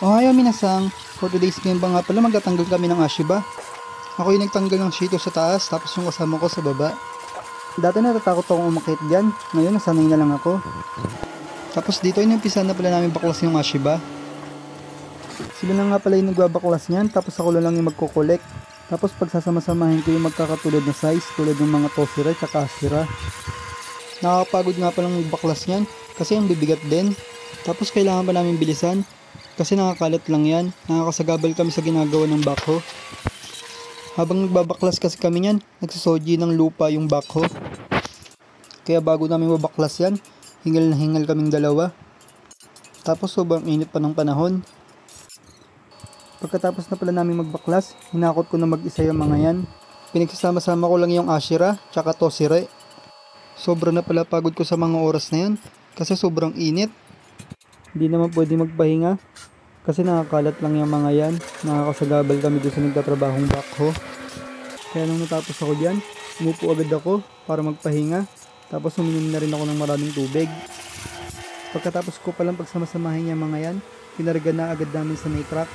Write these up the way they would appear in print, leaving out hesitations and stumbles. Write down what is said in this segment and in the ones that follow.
Ohayo minasang, for today's game ba nga pala magtatanggal kami ng Ashiba. Ako yung nagtanggal ng Shito sa taas, tapos yung kasama ko sa baba. Dati natatakot akong umakit dyan, ngayon nasanay na lang ako. Tapos dito inumpisa na pala namin baklas yung Ashiba. Sila na nga pala yung nagbabaklas niyan, tapos ako lang yung magkukolekt. Tapos pagsasama-samahin ko yung magkakatulad na size, tulad ng mga Tosira at Ashira. Nakakapagod nga palang magbaklas niyan, kasi ang bibigat din. Tapos kailangan pa namin bilisan, kasi nakakalat lang yan, nakakasagabal kami sa ginagawa ng backhoe. Habang nagbabaklas kasi kami niyan, nagsasoji ng lupa yung backhoe. Kaya bago namin mabaklas yan, hingal na hingal kaming dalawa. Tapos sobrang init pa ng panahon. Pagkatapos na pala namin magbaklas, hinakot ko na mag-isa yung mga yan. Pinagsasama-sama ko lang yung Ashira, tsaka Tosire. Sobra na pala pagod ko sa mga oras na yan, kasi sobrang init. Hindi naman pwede magpahinga, kasi nakakalat lang yung mga yan. Nakakasagabal kami doon sa nagtatrabahong backhoe. Kaya nung natapos ako dyan, umupo agad ako para magpahinga. Tapos uminom na rin ako ng maraming tubig. Pagkatapos ko palang pagsamasamahin yung mga yan, pinarga na agad namin sa may truck.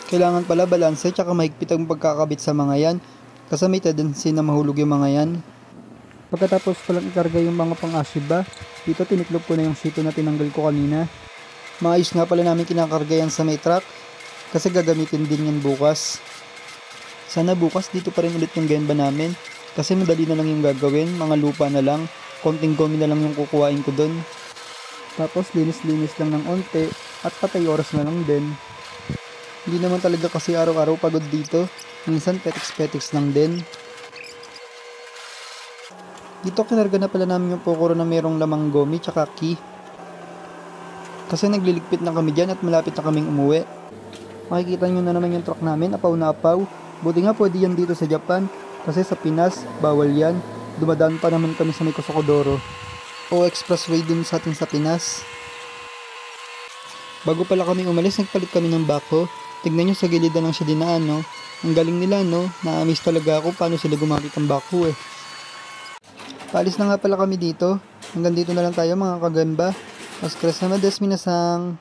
Kailangan pala balanse tsaka mahigpit ang pagkakabit sa mga yan, kasi may tendency na mahulog yung mga yan. Pagkatapos palang ikarga yung mga pang-Ashiba, dito tiniklop ko na yung Shito na tinanggal ko kanina. Maayos nga pala namin kinakarga yan sa may truck, kasi gagamitin din yan bukas. Sana bukas dito pa rin ulit yung Genba namin, kasi madali na lang yung gagawin, mga lupa na lang, konting gomi na lang yung kukuhain ko dun. Tapos linis-linis lang ng onte, at patay oras na lang din. Hindi naman talaga kasi araw-araw pagod dito, minsan petiks-petiks lang din. Dito kinarga na pala namin yung pokoro na merong lamang gomi tsaka key. Kasi nagliligpit na kami dyan at malapit na kaming umuwi. Makikita nyo na naman yung truck namin, apaw na apaw. Buti nga pwede yan dito sa Japan, kasi sa Pinas, bawal yan. Dumadaan pa naman kami sa may Kosokodoro o expressway dun sa atin sa Pinas. Bago pala kami umalis, nagpalit kami ng backhoe. Tignan nyo sa gilid na lang siya dinaan, no? Ang galing nila, no? Na-amaze talaga ako paano sila gumamit ng backhoe, eh. Paalis na nga pala kami dito. Hanggang dito na lang tayo mga kagemba. Mas Desminasang.